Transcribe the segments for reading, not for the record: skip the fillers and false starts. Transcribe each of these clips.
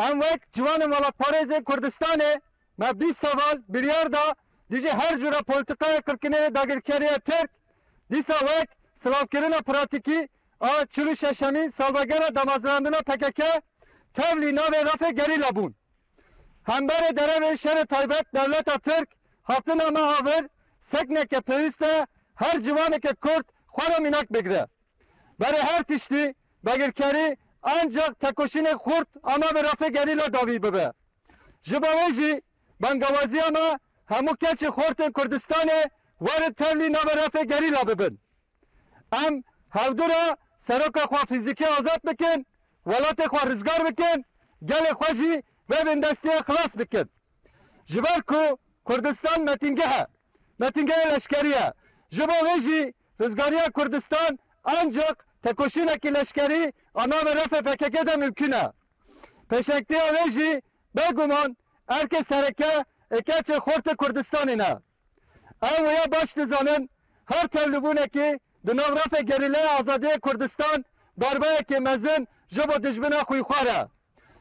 ام وک جوان مالا پاریز کردستان ما 20 سال بریار دا دیجی هر جورا پولیتیکای کرکنه داگرکاری ترک دیسا وک سلاف کردن پراتیکی آ چلو ششمین سالبگره دمازراندنا PKK تبلی ناو رفع گریلا بون همبر دره شهر تایبت دولت ترک هفتن اما آور سکنه که پیوسته هر جوانه که کرد خواه مینک بگره برای هر تشتی بگرکاری ancak tekoşine kurt ama ve rafe gerila davi bebe. Jibaveji bangavazi ama hemu keçi kurtun Kürdistan'e varı tevli na ve rafe gerila bebin. Em hevdura seroka kwa fiziki azat bikin, velate kwa rizgar bikin, gele kwaji ve bindestiye kılas bikin. Jibar ku Kürdistan metingehe leşkeriye. Jibaveji rizgariye Kürdistan ancak tekoşineki leşkeri ana ve refe PKK'de mümküne. Peşektiye veji beguman erke sereke ekeçe khorte Kürdistan'ına. Evaya baş dizanın her tevlubuneki dinav refe gerile azadiye Kürdistan darbeye ki mezin jibo dijbina kuyukhara.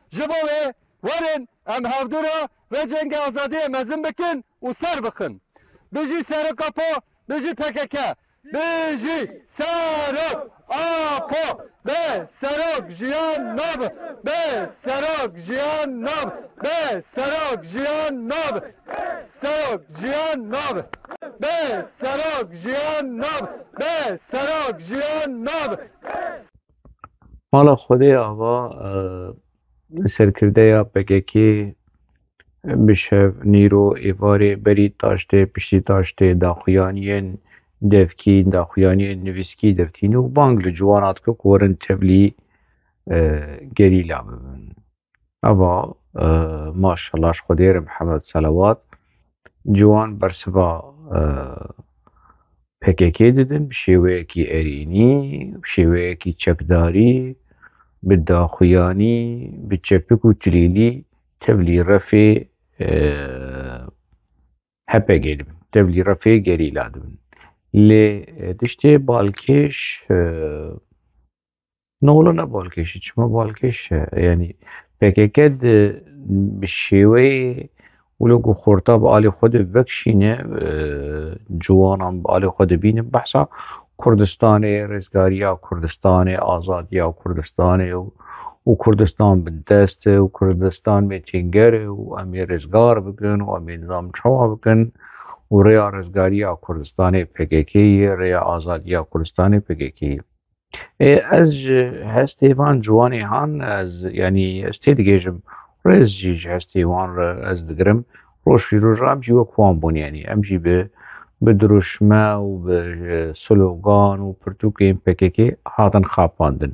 Jibo ve varın em havdura ve cenge azadiye mezin bikin u ser bikin. Biji serekapo, biji PKK. Biji serok apo be serok jiyan nab be serok jiyan nab be serok jiyan nab serok jiyan nab be serok jiyan nab be serok jiyan nab مالا خودی آوا سرکرده یا PKK بشه نیرو ایواری بری تاشته پشتی تاشته داخویانین devki daxuyani nivîskî devtîn û bang li ciwanan dike ku werin tevlî gerîla bibin. Eva maşallah ji Xwedê re Mihemed Selawat ciwan bersiva PKK didin bi şêweyekî erînî, bi şêweyekî çekdarî, bi daxuyanî, bi çepik û tilîlî tevlî refê HPG dibin. Tevlî refê gerîla dibin. Lê tiştê balkêş ne balkêşî çima balkêş e yanî PKK bi şêweyê wilo ku xorta bi alî xwe de vekişîne ciwanan bi alî xwe de bînin behsa Kurdistanê, rêzgariya Kurdistanê, azadiya Kurdistanê û Kurdistan bi dest e û Kurdistan mêtînger e û em ê rêzgar bikin û em ê nizam çawa bikin û rêya rêzgariya Kurdistanê PKK'ye, rêya azadiya Kurdistanê PKK'ye. Ez ji hestê van ciwanê han ez yanî ez tê digêjim rêz jî ji hestê wan re ez digirim roj ji roj em jî wek wan bûn yanî em jî bi dirûşme û bi slogan û pirtûkên PKK hatin xapandin.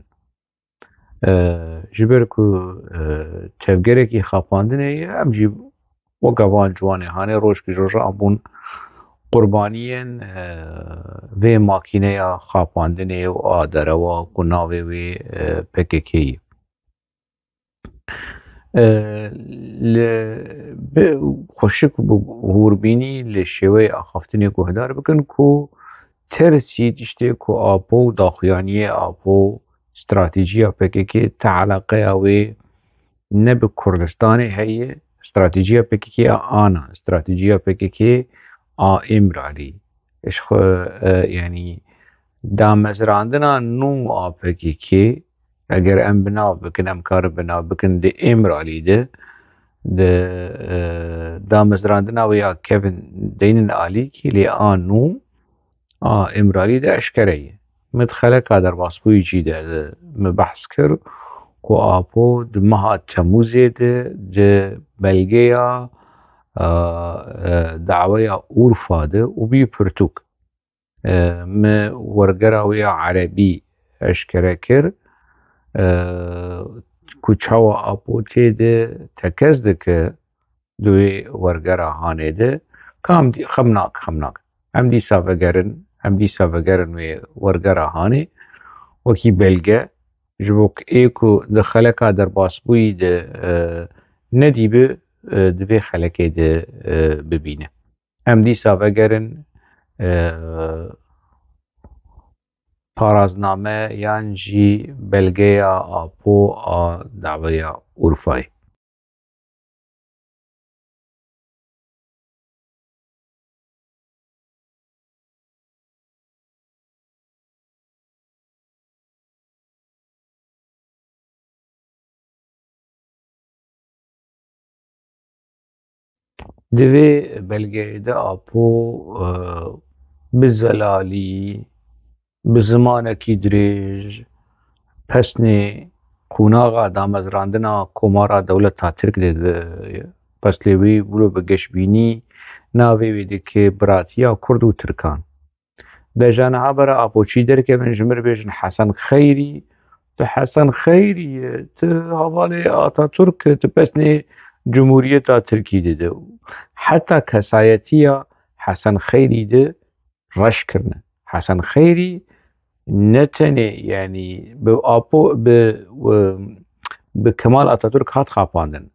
Ji ber ku tevgerekî xapandinê ye em jî weka van ciwanê hanê roj ji roj em bûn qurbaniyên vê makîneya xapandinê û a derewa ku navê wê PKK'ye. Li xweşik bi hûrbînî li şêweyê axaftinê guhdar bikin ku tirsî tiştê ku apo û daxuyaniyê apo stratêjiya PKK te eleqeya wê ne bi Kurdistanê heye stratêjiya PKK ana stratêjiya PKK a Îmralî yanî damezrandina nû a PKK eger em binav bikin em karin binav bikin di Îmralî de di damezrandina wê ya kevin deynin alîkî lê a nû a Îmralî de eşkere ye. Min di xeleka derbasbûyî cî de me behs kir ku apo di meha Temûzê de di belgeya dawaya Urfa de û bî pirtûk me wergera wê ya erebî eşkere kir ku çawa apo tê de tekez dike di wê wergera hanê de xemnak em dîsa vegerin wê wergera hanê wekî belge ji bo ê ku di xeleka derbasbûyî de nedîbe di vê xelekê de bibîne. Em dîsa vegerin parazname yan jî belgeya apo a dawaya Urfayê. دوی بلگه ده آپو بزلالی بزمانکی دریج پسنی قوناغا دامزراندنا کمارا دولت تا ترک ده پس لیوی بلو بگش بینی ناوی ویده که براتیا کرد و ترکان بجان عبر آپوچی در که من جمر بیجن حسن خیری ته حسن خیری ته حواله آتا ترک ته پسنی جمهوریت ترکی ده حتی کسایتیا حسن خیری ده رش کرنه حسن خیری نتنه يعني بأبو بكمال أتاتورك هات خاپاندن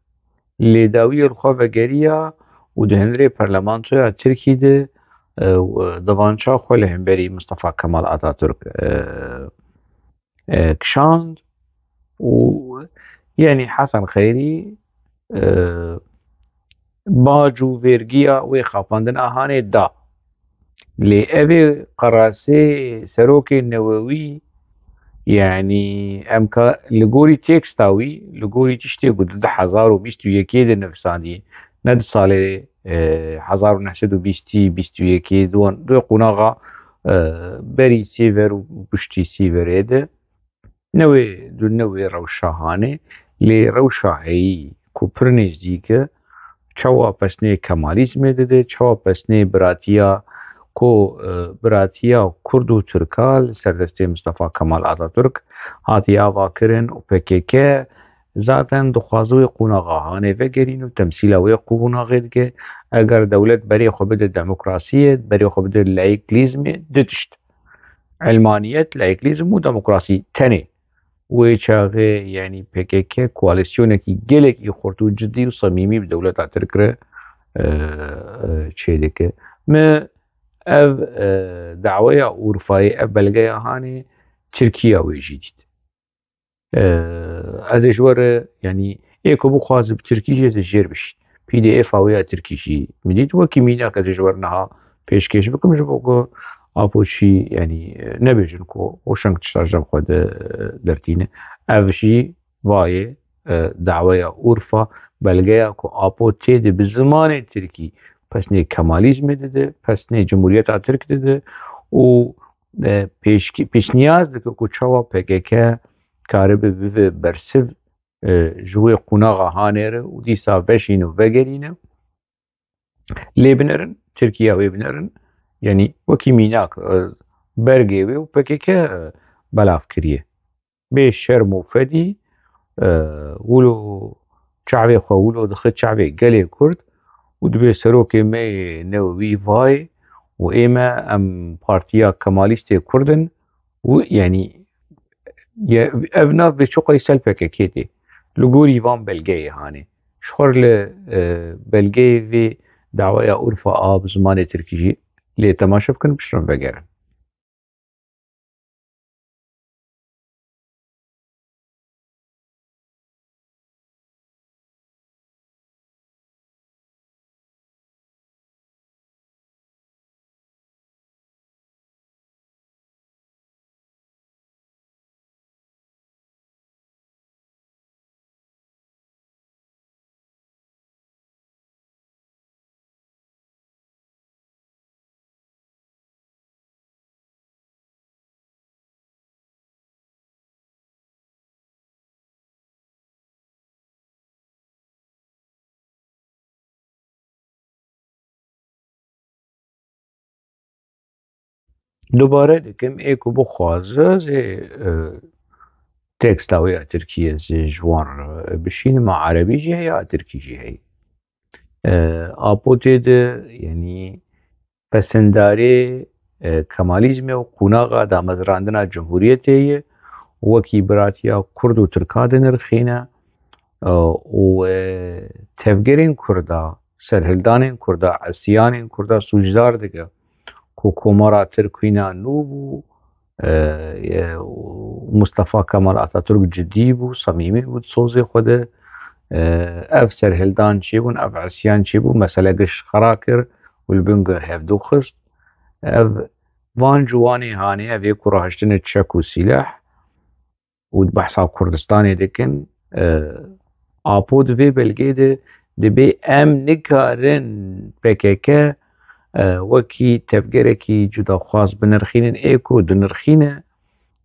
لداوی الخوافگریه و دهنری پرلمانتوی ترکی ده دوانچا خواه لهمبری مصطفى كمال أتاتورك كشاند و يعني حسن خيري باجو فيرجيا وي خاپاندن اهانه دا لأبي قراسي سروك النووي يعني امكا لغوري تيكستاوي لغوري تشتي قد 1021 نفساني ند سال 1920 دو قناغا بري سيفر و بشتي سيفر ايده نوي روشاهانه لي روشاهي كوبرنيز ديكه چوا پسنه کمالیزم ده چوا پسنه براتیا کرد و ترکال سردسته مصطفى کمال آتاتورک هاتی آوا کرن و پکیکه ذاتن دخوازوی قوناغاهانه وگرین و تمثیلوی قوناغه که اگر دولت بری خو بده دموکراسیت بری خو بده لایکلیزم دتشت علمانیت لایکلیزم و دموکراسی تنه و چاغه يعني PKK کواليسيونكي جلكي خورتو جدي وصميمي بدولة تركره تشيدك ما اف دعوية اورفاي اف بلغايا هاني تركيا ويجيديد ازش ور يعني ايكو بخواز بتركيشي تجير بش PDF اويا تركيشي مديد وكيمينا كازش ورنها پیشکش بكم جبوكو آپوچی يعني نبیجن کو وشنگ تشتاجم خود درتینه اوشی وای دعوه اورفا بلگه کو آپو تید بزمان ترکی پس نه کمالیزم دده پس نه جمهوریت ترک دده و پیش نیاز دکه کو چوا PKK کاره به برسو جوی قناغ هانره و دیسا بشین و وگرینه لیبنرن ترکیه ویبنرن يعني وكي ميناك برقيوي وبكيك بلاف كريه بيش شرم وفدي ولو شعبي خو ولو دخل شعبي قالي كرد ودبي سروكي مي نووي فاي وإما أم بارتيا كماليستي كردن ويعني أبناف بشقري سلبك كيتي لقوري فان بلقي هاني شخور بلقي في دعوة أورفا آب زمان تركيجي ليه تماشا بكن بشرم بگرن دوباره دکم ایکو بخوازه زي تكست اويا تركيا زي جوان بشين مع عربي جي هي تركي جي هي آبوتي ده يعني پسنداری کمالیزم و قوناغا دا مزراندنا جمهوریت هي وكي براتيا كرد و تركادن رخينه و تفگرین کردا سرهلدانین کردا عسیانین کردا سوجدار دگه کو کومارا ترکینا نوبو مصطفى كمال أتاتورك جدي بو صميمي بو تصوزي خوده اف سرهلدان چي بون اف عسيان چي بو مسألة قش خراكر والبنگ هفدو خست اف وان جواني هاني اف يكو راهشتن تشك و سلاح و بحثا كردستاني دكن آپود في بلگه ده دبي ام نكارن PKK وكي تفجيركي جدا خاص بنرخين ايكو دنرخينه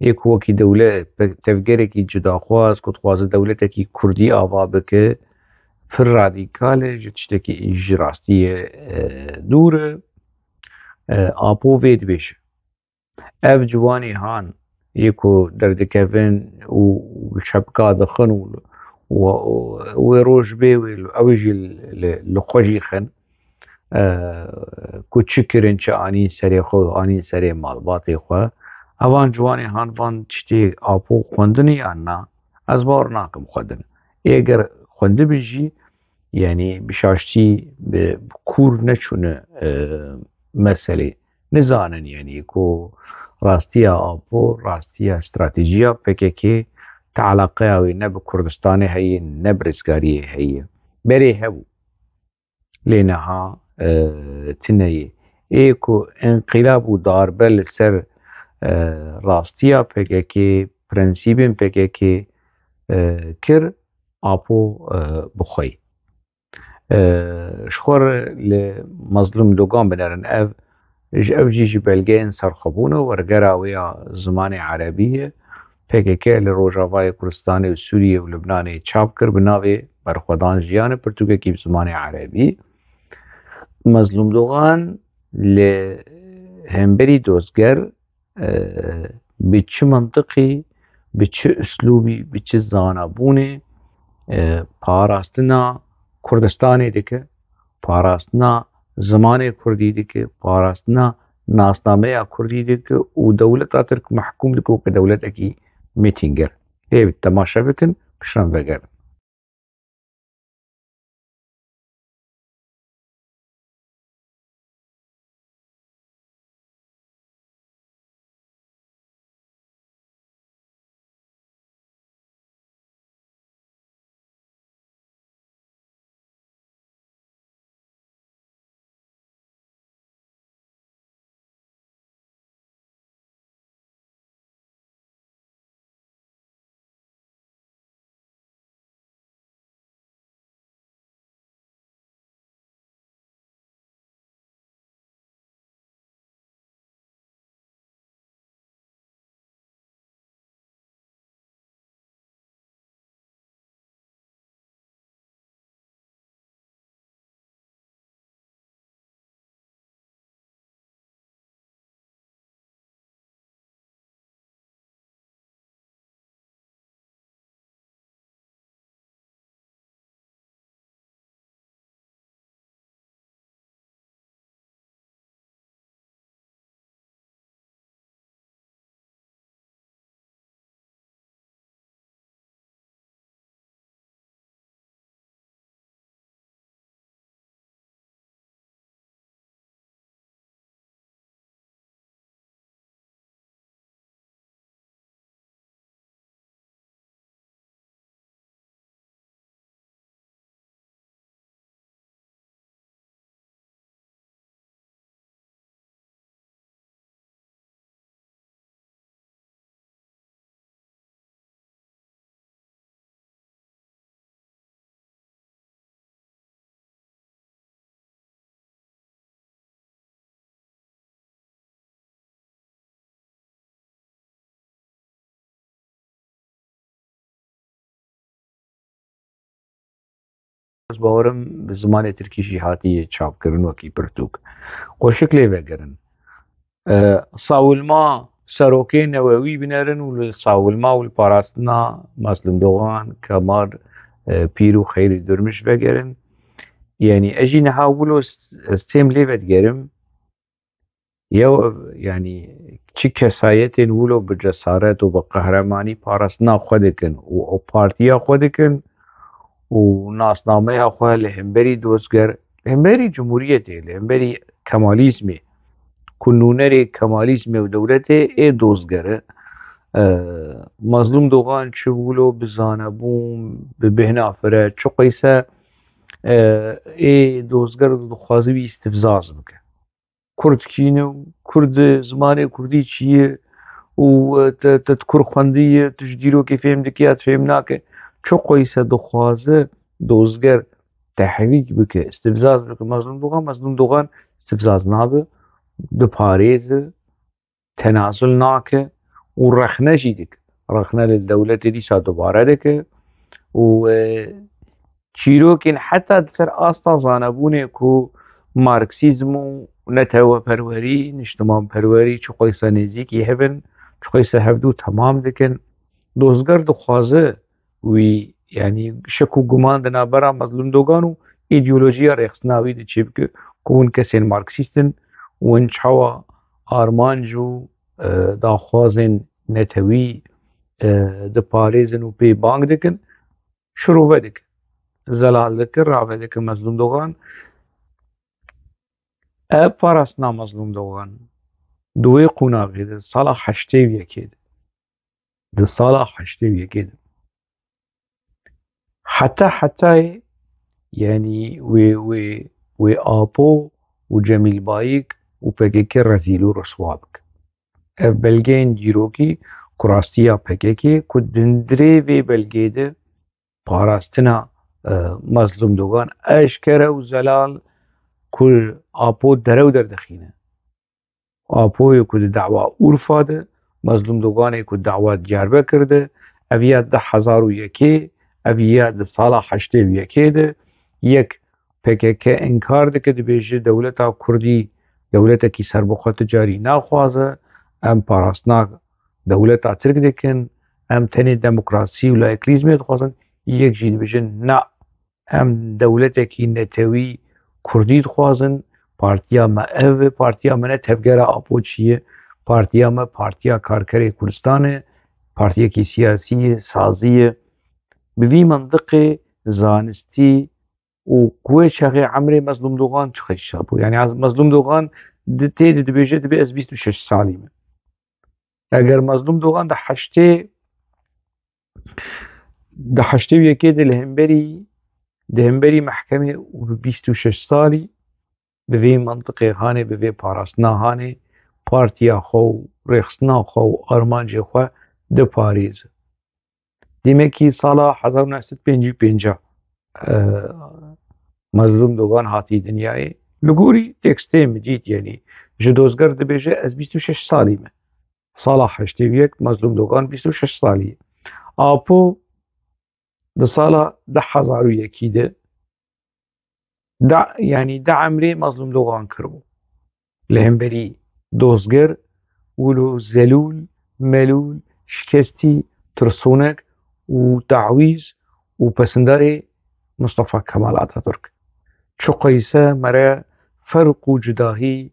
ايكو وكي دولة تفجيركي جدا خاص كنت خاص دولتكي كردي آبا بك في الراديكال جتشتكي إجراستية دورة آبو فيد بيش اف جواني هان يكو دردكفن وشبكا دخن وروج بي اوجي لخوجي خن كوتشكرن اني سري خو اني سري مالباتي خو اوان جواني هان فان تشتي آبو خوندني انا از بار ناكم خوندن اگر خوند بيجي يعني بشاشتي بكور نشونه مسألة نزانن يعني كو راستيا آبو راستيا استراتيجية PKK تعلقها نب كردستان هي نب رزقارية هي بري هبو لينها تنية ايكو انقلاب وداربه لسر راستيا PKK برنسيبين PKK كر آبو بخوي شخور لمظلوم دوغان بنرن اف جي بلغين سرخبونه ورقرا ويا زماني عربية PKK لروجافاي كردستاني وسوريا ولبناني تشابكر بناوي برخودان جيانه برتوكي كيف زماني عربي مظلوم دوغان لهمبري دوزگر بچه منطقي بچه اسلوبي بچه زانابونه پاراستنا كردستاني ديكه پاراستنا زماني كردي ديكه پاراستنا ناسنامه كردي ديكه ودولة ترك محكوم ديكه كدولة اكي ميتينجر هي بالتماشا بكن بشرم بقر باورم بزمان تركيشي هاتي تشاب كرن وكي برتوك قوشكلي بقرن صاول ما سروكي نووي بنرن والصاول ما والباراستنا مسلم دوغان كمار بيرو خير درمش بقرن يعني اجي نحاولو استيم ليفت قرم يو يعني چی کسایتین ولو بجسارت و بقهرمانی پارستنا خودکن و پارتیا خودکن و ناسنامه خواه لهمبری دوزگر لهمبری جمهوریته لهمبری کمالیزمه کنونری کمالیزمه و دولته ای دوزگره مظلوم دوغان چولو بزانه بوم ببهنا فره چو قیسه ای دوزگر دخوازی بی استفزاز بکن کرد کینه کرد زمان کردی چیه و تذكر خواندی تجدیرو که فهم دکیات فهم ناکه چو قیسه دخوازه دوزگر تحریک بکه استفزاز بکه مظلوم دوغان استفزاز نابه دپاريز تنازل ناكه ورخنه جيدك رخنه للدولة دي دوباره دكه و چیرۆکین حتا سەر ئاستا زانەبوونێ و مارکسیزم و نەتەوە پەروەری نیشتمان پەروەری چ قۆیسە نێزیکی هەبن چ قۆیسە هەفتوو تەمام دکن دۆزگەر دخوازە وی ینی شەک و گومان دەنابەرا مەزلوم دۆگان و ئیدیۆلۆژیە ڕێخستناوی دەچێ بکە کۆون کەسێن مارکسیستن ون چاوە ئارمانج و داخوازên نەتەوی دپارێزن و پێی بانگ دکن شروع دکن زلال دکر رابع دکر مظلوم دوغان پاراستنا مظلوم دوغان دوی قوناغی ده سالا حشته یکی ده سالا حشته یکی ده حتی يعني و آپو و جمیل بایک و پکیک رزیلو رسوابک اف بلگین جیروکی کراستیا پکیکی کدندری و بلگی ده پاراستنا مظلوم دوغان اشکره و زلال کل آپو درو دخینه آپوی کد دعوا اورفا ده مظلوم دوغانه کد دعوا جربه کرده اویاد 1001 اویاد سالا 81 ده یک PKK انکار ده که بیجه دولتا کردی دولتا کی سربخوت جاری نخوازه ام پاراستناک دولتا ترک دکن ام تنی دموکراسی و لایکلیزمی دخوازن یک جید بیجه نه ام دولتا کی نتوی کردی دخوازن پارتیا ما او پارتیا منه تفگر آپو چیه پارتیا ما پارتیا کارکر کردستانه پارتیا کی سیاسی سازیه بوی منطقه زانستی و قوه شغی عمر مظلوم دوغان چخش شابو یعنی از مظلوم دوغان تیده دبیجه دبی از 26 سالیمه اگر مظلوم دوغان ده حشته یکی ده لهمبری محکمه و 26 سالی بوی منطقه هانه بوی پاراستنا هانه پارتیا خو ریخستنا خو آرمانجی خو ده پاریز دیمه سالا 1955 مظلوم دوغان هاتی دنیای لگوری تکسته مجید یعنی جدوزگر دبیجه از 26 سالیمه سالا 81 مظلوم دوغان 26 سالیه آپو ده سالا 1001 ده يعني ده عمري مظلوم دوغان كربو لهمبري دوزگر ولو زلول ملول شكستي ترسونك و تعويز و پسنداري مصطفى كمال اتاتورك چو قيسه مرا فرق و جداهي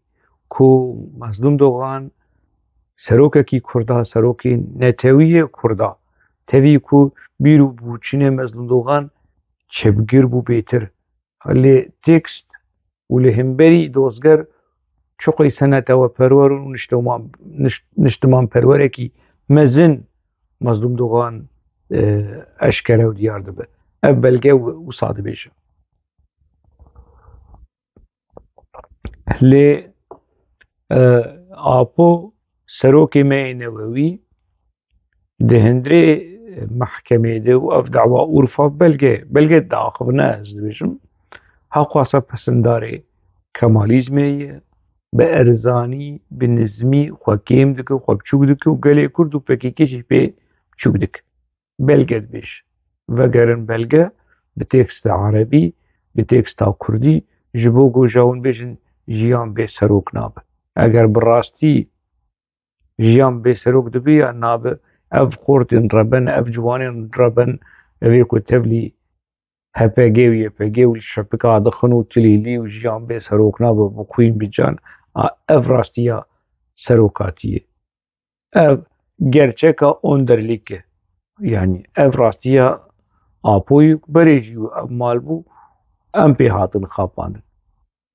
كو مظلوم دوغان سروككي كردا سروكي نتوي كردا تبي كو بيرو بوچين مظلوم دوغان چبگیر بو بيتر لی تکست و لهمبری دوزگر چو قيسه نتوى پرور و نشتمان پروره كي مزن مظلوم دوغان اشکره و دیار دبه بلگه و ساده بیشه لی آپو سروکی می نووی دهندره محکمه ده و اف دعوا اورفا بلگه داخب نه از دبیشم حقواسا پسنداره کمالیزمیه به ارزانی به نظمی خوکیم دکه خوکچوک دکه و گله کرد و پکیکشی به چوک دکه بلگه دبیش و گرن بلگه به تکست عربی به تکست کردی جبو گو جاون بیشن جیان به سروک نابه اگر براستی جیان به سروک دبی نابه اف خورتن ربن اف جوانن ربن اوی کو تبلی هپگی و یپگی و شپکا دخنو تلیلی و جیان به سروک نابه بخوین بجان اف راستیا سروکاتیه اف گرچه اون درلیکه يعني اف راستيا آپوی بريجي و مالبو ام پی هاتن خاپاندن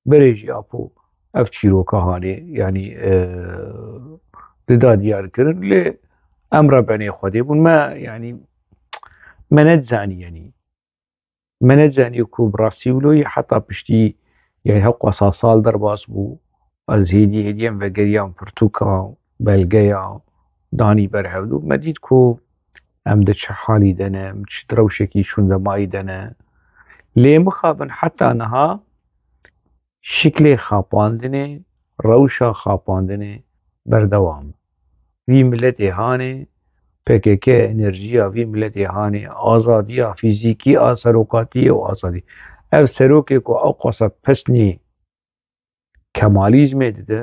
بريجي آپو اف چیروکا هانه يعني لدا ديار کرن لی امر بني خودي بون ما يعني منت زاني كو براسي ولوي حتى بشتي يعني حق سال در باس بو الزيدي هديم وگريان پرتوكا بلگيا داني برهودو مديد كو ام ده چه حالی دنه چه دروشکی شون دمایی دنه لێ مخابن حتا نەها شکلێ خاپاندنێ ڕەوشە خاپاندنێ بەردەوام وی ملەتێ هانێ PKK enerjiya vî milletê hanê azadiya fîzîkî a serokatiyê û azadî ev serokê ku ew xwasa pesnê kemalîzmê dide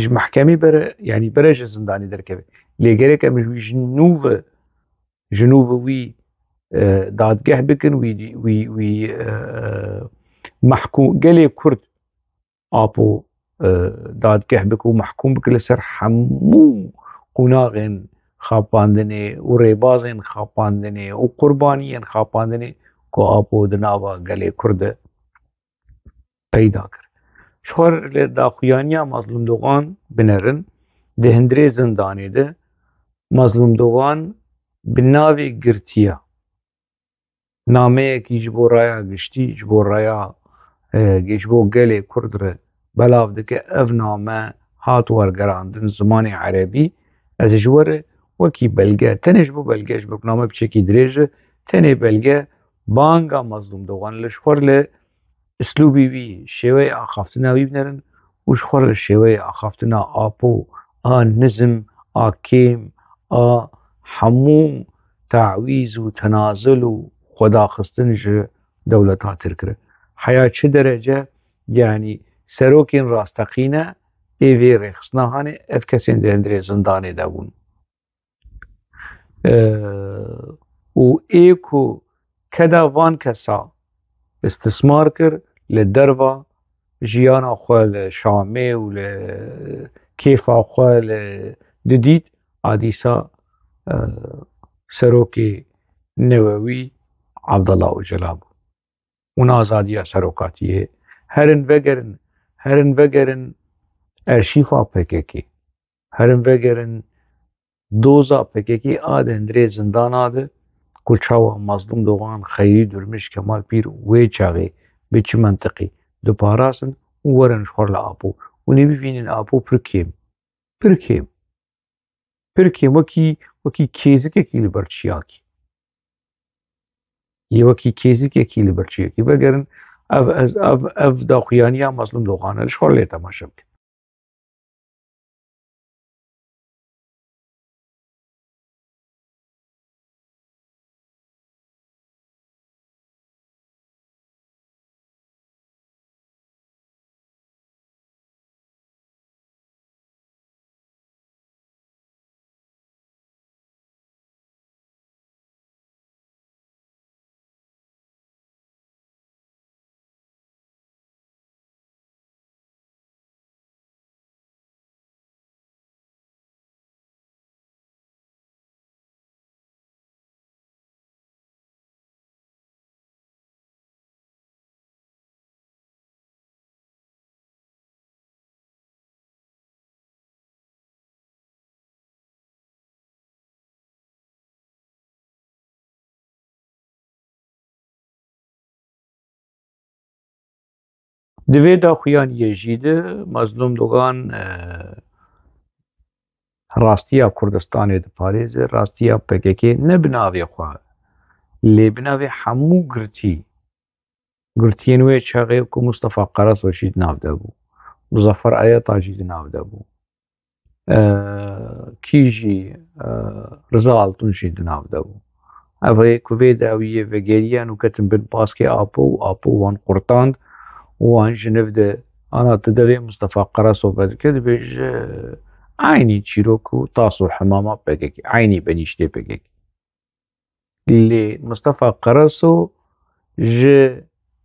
ji mehkemê bere yanî bere ji zindanê derkeve lê gerek em ji nû wî dadgeh bikin wî mehkûm gelê Kurd apo dadgeh bikin û mehkûm bikin li ser hemû qûnaxên xapandinê û rêbazên xapandinê û qurbaniyên xapandinê ku apo di nava gelê Kurd de peyda kir. Ji xwe li daxuyaniya Mazlûm Dogan binerin di hindirê zindanê de Mazlûm Dogan bi navê girtiya nameyekî ji bo raya giştî ji bo raya ji bo gelê Kurd re belav dike ev name hat wergerandin zimanê erebî ez ji we re wekî belge tenê ji bo belge ji bo name biçekî dirêj e tenê belge banga Mazlûm Dogan li ji xwe li üslûbî wî şêweyê axaftina wî binerin û ji xwe li şêweyê axaftina apo a nizm a kêm a hemû teعwîz û tenazul û xwedaxistin ji dewleta Tirk re heya çi derece yanî serokên rasteqîne ê vê rêxistina hanê ev kesên di hindirê zindanê de bûn û ê ku keda van kesa istismar kir li derva jiyana xwe li Şamê û li kêfa xwe didît a dîsa serokê newe wî Abdullah Öcalan bû hûn azadiya serokatiyê herin vegerin erşîfa PKK herin vegerin doza PKK a di hindirê zindana de ku çawa Mazlûm Dogan Xeyrî Durmuş Kemal Pîr wê çaxê bi çi mentiqî diparasin û werin ji xwe li apo hûn ê bibînin apo pir kêm wekî kêzikekî li ber çiyakî yê wekî kêzikekî li ber çiyakî vegerin ev daxuyaniya Mazlûm Dogan e li ji xwe lê temaşe bikin. Di vê daxuyaniyê jî de Mazlûm Dogan rastiya Kurdistanê diparêze rastiya PKK ne bi navê xwe lê bi navê hemû girtiyên wê çaxê ku Mustefa Qereso jî di nav de bû Muzaffer Ayeta jî di nav de bû kî jî Rıza Altun jî di nav de bû ev ê ku vê dawiyê vegeriyan û ketin bin baskê apo û apo wan qurtand û wan ji niv de ana tu devê Mustefa Qereso vedike dibêje aynî çîrok û tas û hemama PKK aynî benîştê PKK lê Mustefa Qereso ji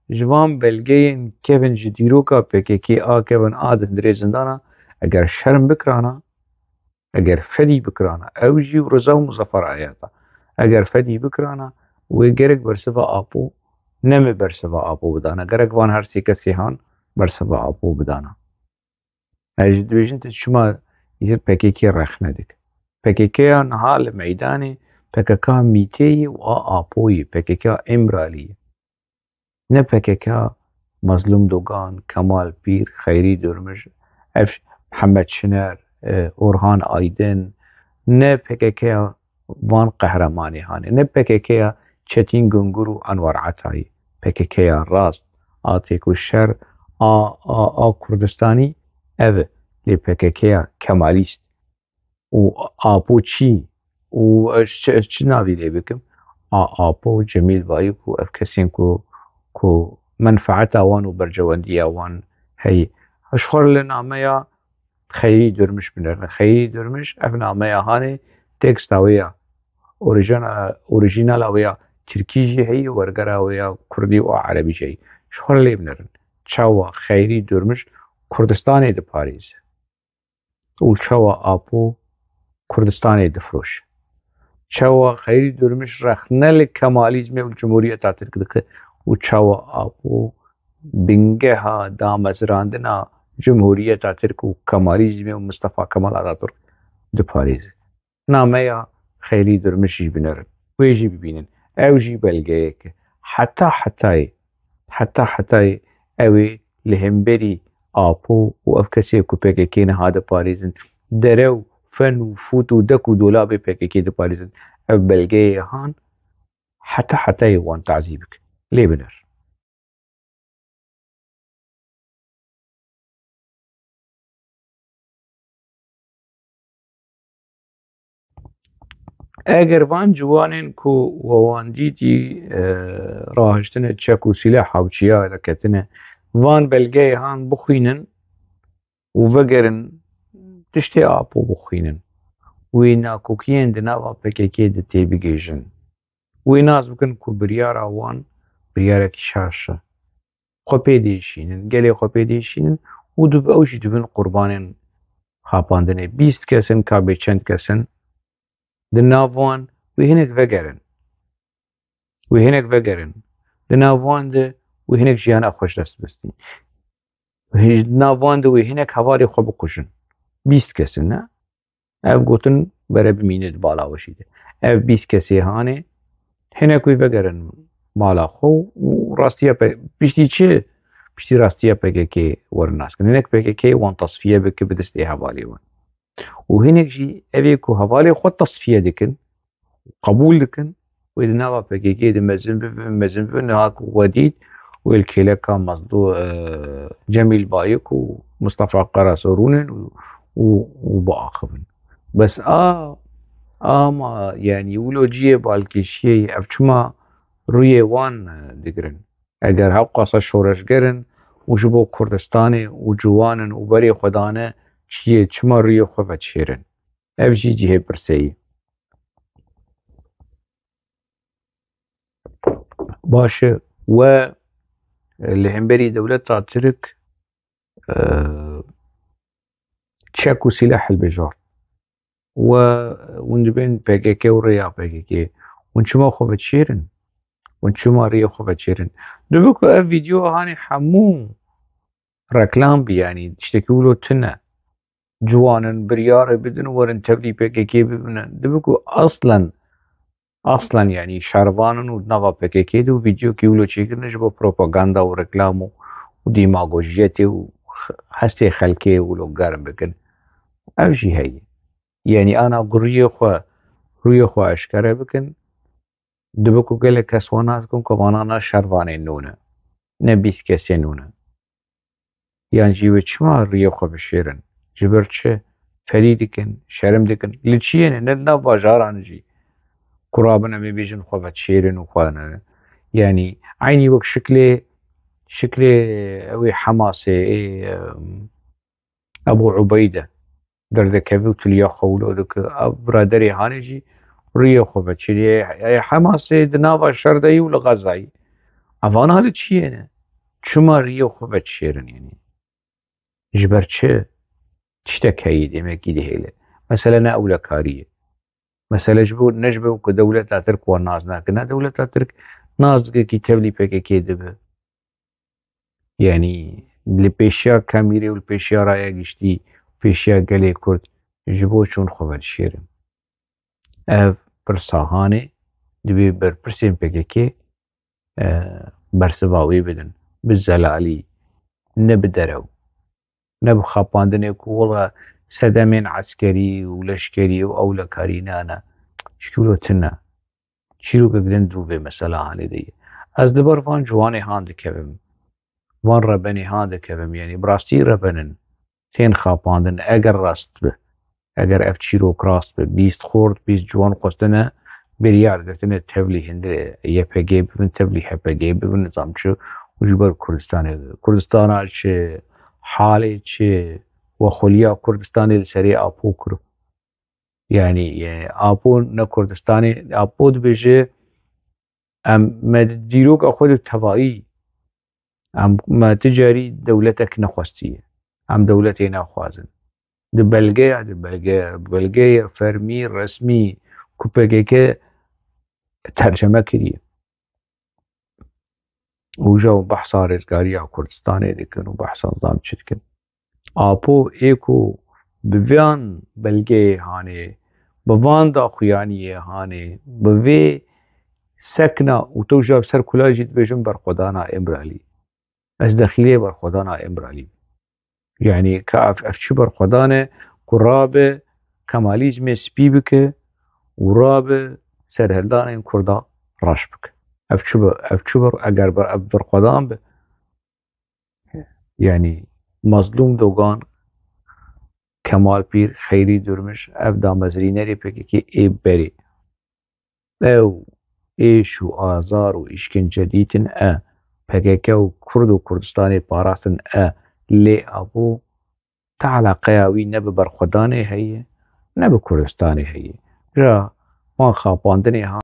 van belgeyên kevin ji dîroka PKK a kevin a di hindirê zindana eger şerm bikirana eger fedî bikirana ew jî û Rıza û Muzaffer Ayeta eger fedî bikirana wê gerek bersiva apo neme bersiva apo bidana gerek van her sê kesê han bersiva apo bidana ez jî dibêjin tu çima PKK rex nedik PKK-ya niha li meydanê PKK mîteyê û a apoyê PKK Emralî ye ne PKK Mazlûm Dogan Kemal Pîr Xeyrî Durmuş ev Mihemed Şiner Orhan Aydin ne PKK-ya van qehremanê hane ne PKK-ya Çetin Gungur û Enwer Etayî PKK راست آتیک و شر کردستانی او لی PKK کمالیست و آپو چی و چه ناوی لی بکم آپو جمیل بایی و اف کسین کو منفعت آوان و برجواندی آوان هی اشخور لنامه یا خیلی درمش بنرن خیلی درمش اف نامه یا هانه تکست آویا اوریجینال آویا ترکی جی هی ورگر آویا کردی و عربی جی شخور لی بنرن چاوا خیلی درمش کردستانی ده پاریز و چاوا آپو کردستانی ده فروش چاوا خیلی درمش رخنل کمالیزم و جمهوریت ترک دکه و چاوا آپو بنگه ها دامزراندنا جمهوریت ترک و کمالیزم و مصطفى کمال آتاتورک ده پاریز نامه یا خیلی درمشی بنرن ویجی ببینن او جی بلگه که حتی اوی لهمبری آپو و اف کسی کو PKK نه هاده پاریزن درو فن و فوت و دک و دولاب PKK ده پاریزن او بلگه هان حتی وان تعذیبک لی بنر اگر وان جوانن کو وان دیتی راهشتن چک و سلاح و چیا دکتنه وان بلگه هان بخوینن و وگرن تشتی آپو بخوینن وینا کوکین دناوا PKK ده تی بگیجن ویناز بکن کو بریار آوان بریار کی شاشه خوپی دیشینن گلی خوپی دیشینن و دو اوشی دو بین قربانن خاپاندنه 20 کسن کابه چند کسن دناوان وهناك فقرن دناوان ده وهناك جيانا خوش دست بستين دناوان ده وهناك هواري خوب قشن 20 کسن نه او گوتن بره بميند بالا وشيده او 20 کسی هانه هناك فقرن مالا خو و راستيا بشتي چه بشتي راستيا PKK ورناس كن هناك PKK وان تصفيه بك بدستي هوالي وان وهناك جي أبيكو هوالي خود تصفية دكن قبول دكن وإذا نوا PKK ده مزنبه نهاك وديد والكلا كان مصدو جميل بايك ومصطفى قراسورون وباخرين بس ما يعني ولو جيه بالكشيه أفشما روی وان دگرن اگر ها قاسا شورش گرن و جبو کردستانی و جوانن و بری خدانه چیه چما روی خوفت شیرن اف جی جیه برسی باشه و لهمبري دولة ترك تشاكو سلاح البجار ونجبين PKK وريا PKK ونشما خوفت شيرن ونشما ريا خوفت شيرن دبكو اف فيديو هاني حمو ركلام بي يعني تشتكيولو تنا جوانن بريار بدن ورن تبلي PKK بدن دبكو اصلا يعني شارفانن ودنافا PKK دو فيديو كيولو چيكرن جبو بروباغاندا وركلامو وديماغوجيتي وحستي خلكي ولو قارن بكن او شي هي يعني انا روی خو اشکره بکن دبکو گله کسوانات کن که وانا شروانه نونه نه 20 کسی نونه يعني جيوه چما روی خو بشیرن جبر چه فری دکن شرم دکن لچیه نه نه باجاران جی قرابنا می بیجن خو بشیرن و خوانا يعني عيني وك شكل اوي حماسي ابو عبيده دردكبي تليا خولو دك برادري هانجي ريو خوبت شري حماس دناوا شردي ولا غزاي افان هذا چیه نه چما ريو خوبت شيرن يعني جبر چه تشتكي ديما كده هيله مثلا اولى كاريه مثلا جبو نجبو كدولة ترك والناس كنا دولة ترك ناس كي تبلي PKK دبه يعني اللي بيشيا كاميري والبيشيا رايا گشتي پیشیا گلی کرد جبو چون خوبت شیرم اف پرساهانه دوی بر پرسیم PKK برسواوی بدن بالزلالی نبدرو نبخاباندنه که والله صدمين عسكري ولشكري وأولى كارينانا شكولو تنا شيرو بدن دوبي مثلا هاني دي از لبر وان جوانی هان دکبم وان ربنی هان دکبم یعنی براستی ربنن تین خاپاندن اگر راست به اگر اف چیروک راست به 20 خورد 20 جوان قستنه بریار گرتنه تبلی هنده YPG ببن تبلی HPG ببن نظام چه وجبر کردستان چه حالی چه و خلیا کردستانی لسری آپو کرو يعني آپو نه کردستانی آپو دبیجه ام ما دیروک اخود تبایی ام ما تجاری دولتك نخوستیه ام دولتی نخوازن دبلگه فرمی رسمی کوپگه که ترجمه کریه وجا بحثا رزگاریا کردستانی دکن و بحثا نظام چدکن آپو ایکو بویان بلگه هانه بوان دا خویانیه هانه بوی سکنا و تو جاب سر کلاجید بجن بر خدانا امرالی از دخیله بر خدانا امرالی يعني كاف افشي بر خدانه قرابه كماليزم سبي بك ورابه سرهلدان كردا راش بك افشبر اگر بر خدان به يعني مظلوم دوغان كمال پیر خیری درمش اف دا مزرینری پکی که ای بری او ایشو آزار و اشکنجدیتن پکیکه و کرد و کردستانی پاراستن لی ابو تعالى قياوي نبي برخداني هي نبي كردستاني هي جا ما خاباندني